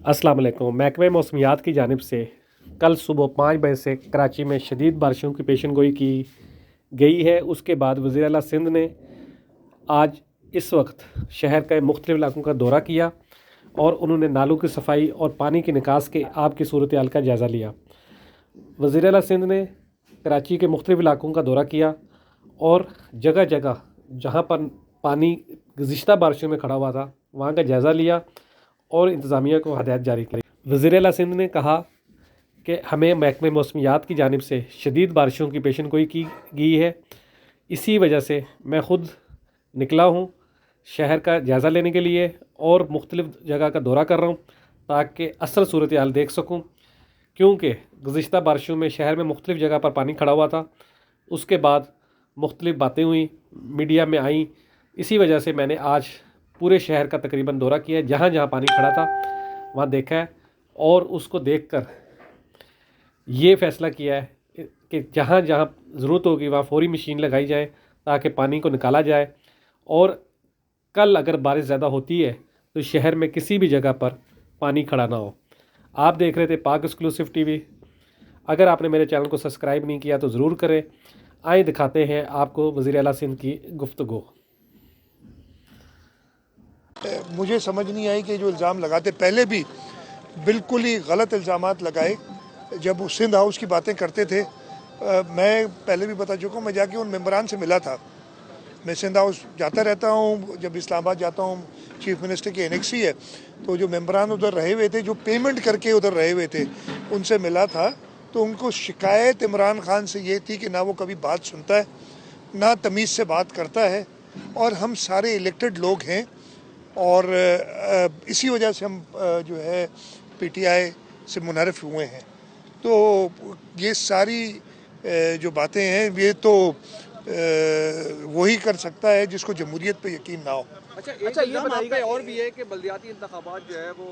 अस्सलाम वालेकुम। महकमे मौसमियात की जानिब से कल सुबह 5 बजे से कराची में शदीद बारिशों की पेशन गोई की गई है। उसके बाद वज़ीर आला सिंध ने आज इस वक्त शहर के मुख्तलिफ़ इलाकों का दौरा किया और उन्होंने नालों की सफाई और पानी की निकास के आब की सूरत हाल का जायज़ा लिया। वज़ीर आला सिंध ने कराची के मुख्तलिफ़ इलाकों का दौरा किया और जगह जगह जहाँ पर पानी गुज़िश्ता बारिशों में खड़ा हुआ था वहाँ का जायज़ा लिया और इंतज़ामिया को हदायत जारी की। वज़ीर आला सिंध ने कहा कि हमें महकमे मौसमियात की जानिब से शदीद बारिशों की पेशन गोई की गई है। इसी वजह से मैं ख़ुद निकला हूँ शहर का जायज़ा लेने के लिए और मुख्तलिफ़ जगह का दौरा कर रहा हूँ ताकि असल सूरत हाल देख सकूँ, क्योंकि गुज़िश्ता बारिशों में शहर में मुख्तलिफ़ जगह पर पानी खड़ा हुआ था। उसके बाद मुख्तलिफ़ बातें हुई, मीडिया में आई। इसी वजह से मैंने आज पूरे शहर का तकरीबन दौरा किया है, जहाँ जहाँ पानी खड़ा था वहाँ देखा है और उसको देखकर ये फ़ैसला किया है कि जहाँ जहाँ ज़रूरत होगी वहाँ फ़ौरी मशीन लगाई जाए ताकि पानी को निकाला जाए। और कल अगर बारिश ज़्यादा होती है तो शहर में किसी भी जगह पर पानी खड़ा ना हो। आप देख रहे थे पाक एक्सक्लूसिव टीवी। अगर आपने मेरे चैनल को सब्सक्राइब नहीं किया तो ज़रूर करें। आइए दिखाते हैं आपको वज़ीर आला सिंध की गुफ्तगू। मुझे समझ नहीं आई कि जो इल्ज़ाम लगाते पहले भी बिल्कुल ही गलत इल्ज़ामात लगाए। जब वो सिंध हाउस की बातें करते थे, मैं पहले भी बता चुका हूँ, मैं जाके उन मेंबरान से मिला था। मैं सिंध हाउस जाता रहता हूँ, जब इस्लामाबाद जाता हूँ, चीफ मिनिस्टर की एनेक्सी है, तो जो मेंबरान उधर रहे हुए थे, जो पेमेंट करके उधर रहे हुए थे, उनसे मिला था। तो उनको शिकायत इमरान खान से ये थी कि ना वो कभी बात सुनता है, ना तमीज़ से बात करता है, और हम सारे इलेक्टेड लोग हैं और इसी वजह से हम जो है पीटीआई से मुनहरफ हुए हैं। तो ये सारी जो बातें हैं ये तो वही कर सकता है जिसको जमहूरियत पे यकीन ना हो। अच्छा, ये बताइए और भी है कि बल्दियाती इंतखाबात जो है वो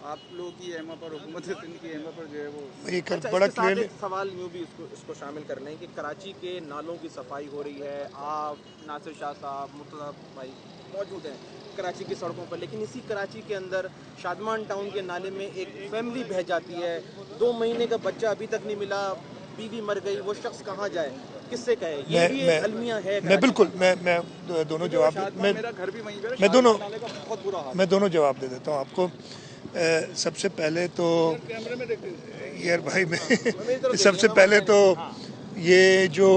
आप लोगों की अहमा पर, हुकूमत सिंध की अहमा पर जो है वो एक अच्छा, बड़ा इसके साथ क्लियर एक सवाल यूँ भी इसको शामिल कर लें कि कराची के नालों की सफाई हो रही है। आप नासिर शाह साहब, मुर्तज़ा भाई मौजूद हैं कराची की सड़कों पर, लेकिन इसी कराची के अंदर शादमान टाउन के नाले में एक फैमिली बह जाती है। 2 महीने का बच्चा अभी तक नहीं मिला, बीवी मर गई, वो शख्स कहाँ जाए, किससे कहे? ये भी एक अलमिया है मैं कराची बिल्कुल की। मैं दोनों जवाब मेरा घर भी वहीं पे है, मैं दोनों शादमान नाले का बहुत बुरा हाल है। मैं दोनों जवाब दे देता हूँ आपको। सबसे पहले तो यार भाई मैं सबसे पहले तो ये जो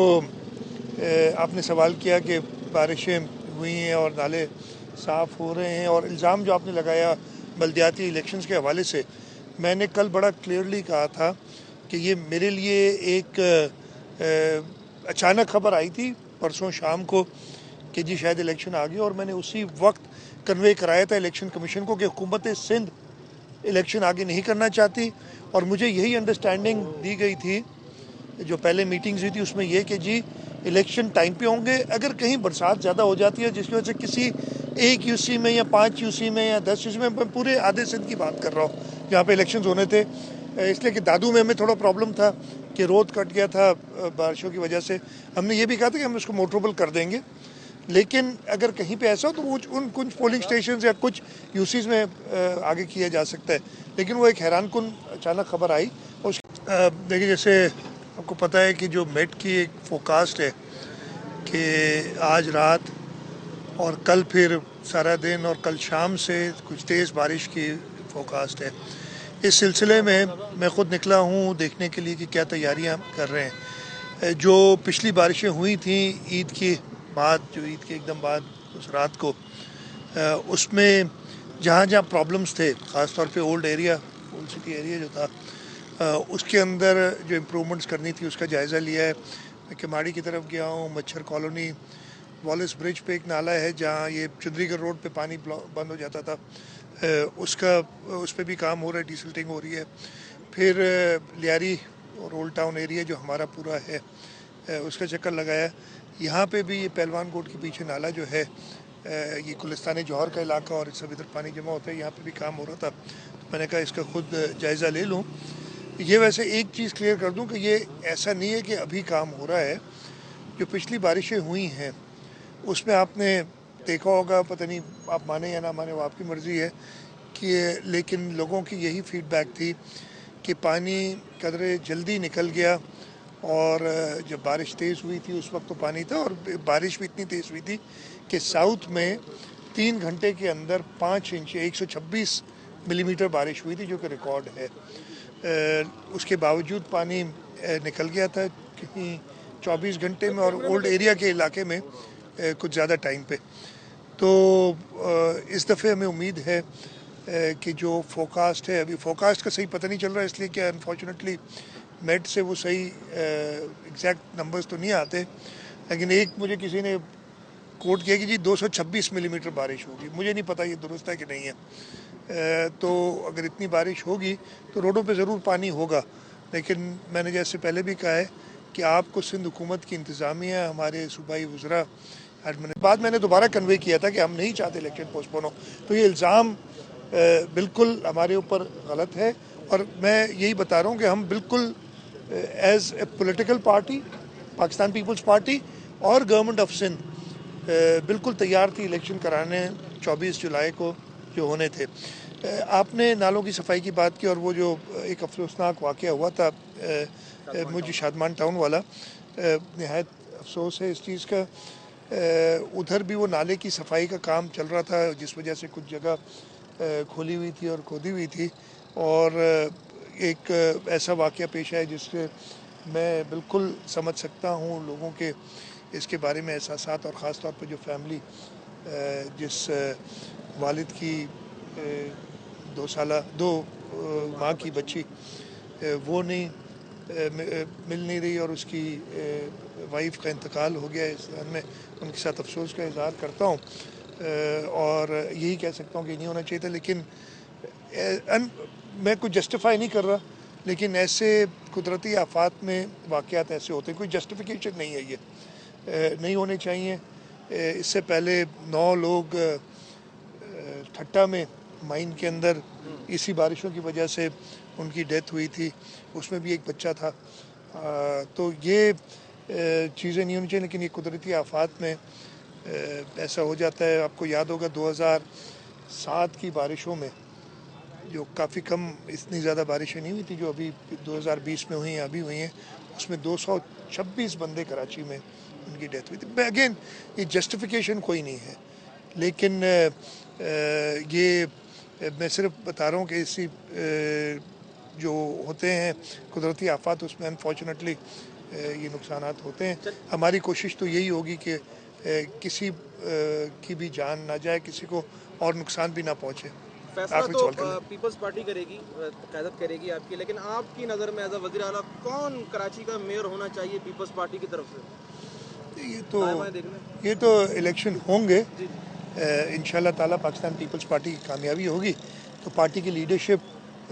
आपने सवाल किया कि बारिशें हुई हैं और नाले साफ़ हो रहे हैं, और इल्ज़ाम जो आपने लगाया बल्दियाती इलेक्शंस के हवाले से, मैंने कल बड़ा क्लियरली कहा था कि ये मेरे लिए एक अचानक खबर आई थी परसों शाम को कि जी शायद इलेक्शन आ गई, और मैंने उसी वक्त कन्वे कराया था इलेक्शन कमीशन को कि हुकूमत सिंध इलेक्शन आगे नहीं करना चाहती। और मुझे यही अंडरस्टैंडिंग दी गई थी जो पहले मीटिंग्स हुई थी उसमें, यह कि जी इलेक्शन टाइम पे होंगे। अगर कहीं बरसात ज़्यादा हो जाती है जिसकी वजह से किसी एक यूसी में या 5 यूसी में या 10 यूसी में, मैं पूरे आधे सिंध की बात कर रहा हूँ जहाँ पे इलेक्शंस होने थे, इसलिए कि दादू में हमें थोड़ा प्रॉब्लम था कि रोड कट गया था बारिशों की वजह से। हमने ये भी कहा था कि हम उसको मोटरेबल कर देंगे, लेकिन अगर कहीं पे ऐसा हो तो वो उन कुछ पोलिंग स्टेशन या कुछ यूसीज में आगे किया जा सकता है। लेकिन वो एक हैरान कुन अचानक खबर आई। उस देखिए, जैसे आपको पता है कि जो मेट की एक फोरकास्ट है कि आज रात और कल फिर सारा दिन और कल शाम से कुछ तेज़ बारिश की फोरकास्ट है। इस सिलसिले में मैं ख़ुद निकला हूँ देखने के लिए कि क्या तैयारियाँ कर रहे हैं। जो पिछली बारिशें हुई थी ईद के बाद, जो ईद के एकदम बाद उस रात को, उसमें जहाँ जहाँ प्रॉब्लम्स थे, ख़ास तौर पे ओल्ड सिटी एरिया जो था, उसके अंदर जो इम्प्रूवमेंट्स करनी थी उसका जायज़ा लिया है। मैं किमाड़ी की तरफ गया हूँ, मच्छर कॉलोनी, वॉलिस ब्रिज पे एक नाला है जहाँ ये चुंदरीगढ़ रोड पे पानी बंद हो जाता था, उस पर भी काम हो रहा है, डिसल्टिंग हो रही है। फिर लियारी और ओल्ड टाउन एरिया जो हमारा पूरा है, उसका चक्कर लगाया। यहाँ पे भी ये पहलवान कोट के पीछे नाला जो है, ये गुलिस्तान जौहर का इलाका और सब इधर पानी जमा होता है, यहाँ पे भी काम हो रहा था। तो मैंने कहा इसका खुद जायज़ा ले लूँ। ये वैसे एक चीज़ क्लियर कर दूँ कि ये ऐसा नहीं है कि अभी काम हो रहा है। जो पिछली बारिशें हुई हैं उसमें आपने देखा होगा, पता नहीं आप माने या ना माने वो आपकी मर्ज़ी है, लेकिन लोगों की यही फीडबैक थी कि पानी कदरे जल्दी निकल गया, और जब बारिश तेज़ हुई थी उस वक्त तो पानी था, और बारिश भी इतनी तेज़ हुई थी कि साउथ में 3 घंटे के अंदर 5 इंच 126 मिलीमीटर बारिश हुई थी, जो कि रिकॉर्ड है। उसके बावजूद पानी निकल गया था कहीं 24 घंटे में, और ओल्ड एरिया के इलाके में कुछ ज़्यादा टाइम पे। तो इस दफ़े हमें उम्मीद है कि जो फोरकास्ट है, अभी फोरकास्ट का सही पता नहीं चल रहा है, इसलिए कि अनफॉर्चुनेटली मेट से वो सही एग्जैक्ट नंबर्स तो नहीं आते, लेकिन एक मुझे किसी ने कोट किया कि जी 226 मिलीमीटर बारिश होगी। मुझे नहीं पता ये दुरुस्त है कि नहीं है। तो अगर इतनी बारिश होगी तो रोडों पे ज़रूर पानी होगा, लेकिन मैंने जैसे पहले भी कहा है कि आपको सिंध हुकूमत की इंतज़ामिया, हमारे सूबाई वज़रा बाद मैंने दोबारा कन्वे किया था कि हम नहीं चाहते इलेक्शन पोस्टपोन हो। तो ये इल्ज़ाम बिल्कुल हमारे ऊपर गलत है, और मैं यही बता रहा हूँ कि हम बिल्कुल as a political party, Pakistan Peoples Party और गवर्नमेंट ऑफ सिंध बिल्कुल तैयार थी इलेक्शन कराने 24 जुलाई को जो होने थे। आपने नालों की सफाई की बात की, और वो जो एक अफसोसनाक वाक़या हुआ था मुझे शादमान टाउन वाला, नहायत अफसोस है इस चीज़ का। उधर भी वो नाले की सफाई का काम चल रहा था, जिस वजह से कुछ जगह खोली हुई थी और खोदी हुई थी, और एक ऐसा वाक़या पेश आया जिससे मैं बिल्कुल समझ सकता हूँ लोगों के इसके बारे में एहसासात, और ख़ास तौर पर जो फैमिली जिस वालिद की 2 माह की बच्ची वो नहीं मिल नहीं रही, और उसकी वाइफ का इंतकाल हो गया, इस में उनके साथ अफसोस का इज़हार करता हूँ, और यही कह सकता हूँ कि नहीं होना चाहिए था। लेकिन मैं कुछ जस्टिफाई नहीं कर रहा, लेकिन ऐसे कुदरती आफात में वाक़यात ऐसे होते हैं, कोई जस्टिफिकेशन नहीं है, ये नहीं होने चाहिए। इससे पहले 9 लोग ठट्टा में माइन के अंदर इसी बारिशों की वजह से उनकी डेथ हुई थी, उसमें भी एक बच्चा था। तो ये चीज़ें नहीं होनी चाहिए, लेकिन ये कुदरती आफात में ऐसा हो जाता है। आपको याद होगा 2007 की बारिशों में जो काफ़ी कम, इतनी ज़्यादा बारिशें नहीं हुई थी जो अभी 2020 में हुई हैं, अभी हुई हैं, उसमें 226 बंदे कराची में उनकी डेथ हुई थी। अगेन ये जस्टिफिकेशन कोई नहीं है, लेकिन ये मैं सिर्फ बता रहा हूँ कि इसी जो होते हैं कुदरती आफात, उसमें अनफॉर्चुनेटली ये नुकसानात होते हैं। हमारी कोशिश तो यही होगी कि किसी की भी जान ना जाए, किसी को और नुकसान भी ना पहुँचे। फैसला तो पीपल्स पार्टी करेगी, क़यादत करेगी आपकी, लेकिन आपकी नज़र में एज अ वज़ीर आला कौन कराची का मेयर होना चाहिए पीपल्स पार्टी की तरफ से? ये तो इलेक्शन होंगे, इंशाल्लाह ताला पाकिस्तान पीपल्स पार्टी की कामयाबी होगी तो पार्टी की लीडरशिप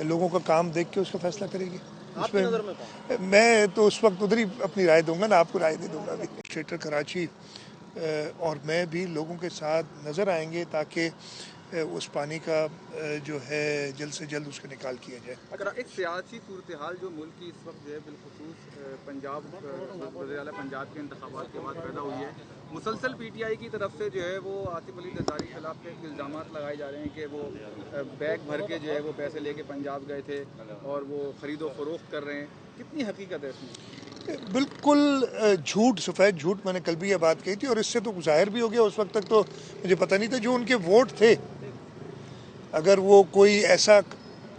लोगों का काम देख के उसका फैसला करेगी। आपकी नज़र में कौन? मैं तो उस वक्त उधर ही अपनी राय दूंगा ना, आपको राय दे दूंगा। अभी एडमिनिस्ट्रेटर कराची और मैं भी लोगों के साथ नज़र आएंगे ताकि उस पानी का जो है जल्द से जल्द उसका निकाल किया जाए। अगर एक सियासी सूरत हाल जो मुल्क की इस वक्त जो है बिलखुसूस पंजाब वज़ीर-ए-आला पंजाब के इंतखाबात के बाद पैदा हुई है, मुसलसल पीटीआई की तरफ से जो है वो आसिफ अली जरदारी के खिलाफ इल्ज़ाम लगाए जा रहे हैं कि वो बैग भर के जो है वो पैसे लेके पंजाब गए थे और वो ख़रीदो फरोख्त कर रहे हैं, कितनी हकीकत है इसमें? बिल्कुल झूठ, सफ़ेद झूठ। मैंने कल भी ये बात कही थी और इससे तो ज़ाहिर भी हो गया। उस वक्त तक तो मुझे पता नहीं था जो उनके वोट थे, अगर वो कोई ऐसा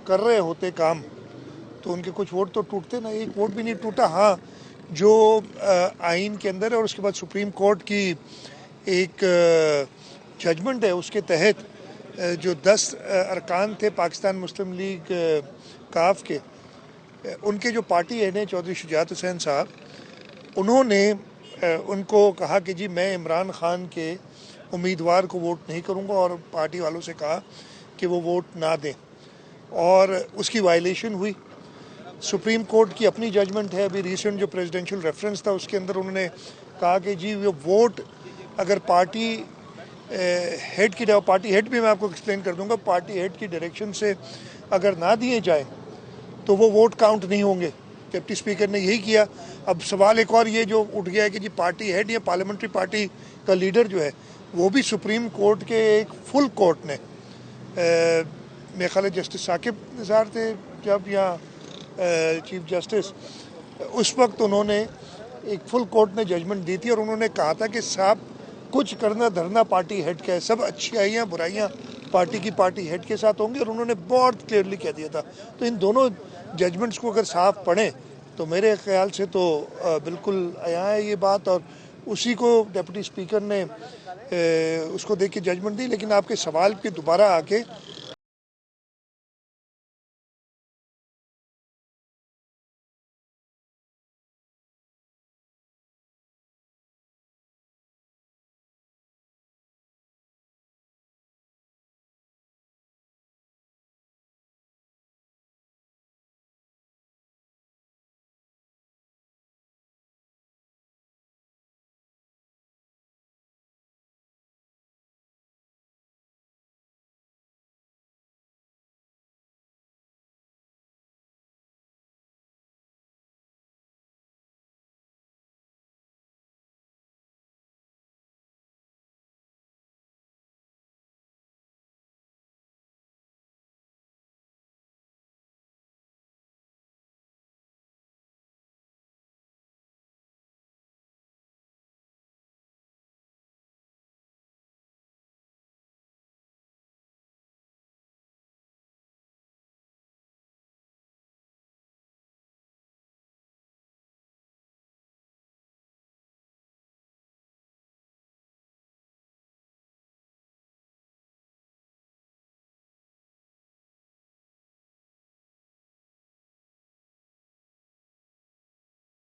कर रहे होते काम तो उनके कुछ वोट तो टूटते ना, एक वोट भी नहीं टूटा। हाँ, जो आइन के अंदर है और उसके बाद सुप्रीम कोर्ट की एक जजमेंट है, उसके तहत जो 10 अरकान थे पाकिस्तान मुस्लिम लीग काफ के, उनके जो पार्टी हेड हैं चौधरी शुजात हुसैन साहब, उन्होंने उनको कहा कि जी मैं इमरान खान के उम्मीदवार को वोट नहीं करूंगा, और पार्टी वालों से कहा कि वो वोट ना दें, और उसकी वायलेशन हुई। सुप्रीम कोर्ट की अपनी जजमेंट है, अभी रिसेंट जो प्रेसिडेंशियल रेफरेंस था उसके अंदर उन्होंने कहा कि जी वो वोट अगर पार्टी हेड की, पार्टी हेड भी मैं आपको एक्सप्लेन कर दूंगा, पार्टी हेड की डायरेक्शन से अगर ना दिए जाए तो वो वोट काउंट नहीं होंगे। डिप्टी स्पीकर ने यही किया। अब सवाल एक और ये जो उठ गया है कि जी पार्टी हेड या पार्लियामेंट्री पार्टी का लीडर जो है वो भी सुप्रीम कोर्ट के एक फुल कोर्ट ने मेरे ख्याल है जस्टिस साकिब निज़ार थे जब यहाँ चीफ जस्टिस, उस वक्त उन्होंने एक फुल कोर्ट ने जजमेंट दी थी और उन्होंने कहा था कि साहब कुछ करना धरना पार्टी हेड का है, सब अच्छाइयाँ बुराइयाँ पार्टी हेड के साथ होंगी, और उन्होंने बहुत क्लियरली कह दिया था। तो इन दोनों जजमेंट्स को अगर साफ पढ़ें तो मेरे ख्याल से तो बिल्कुल आया है ये बात, और उसी को डिप्टी स्पीकर ने उसको देख के जजमेंट दी। लेकिन आपके सवाल पे दोबारा आके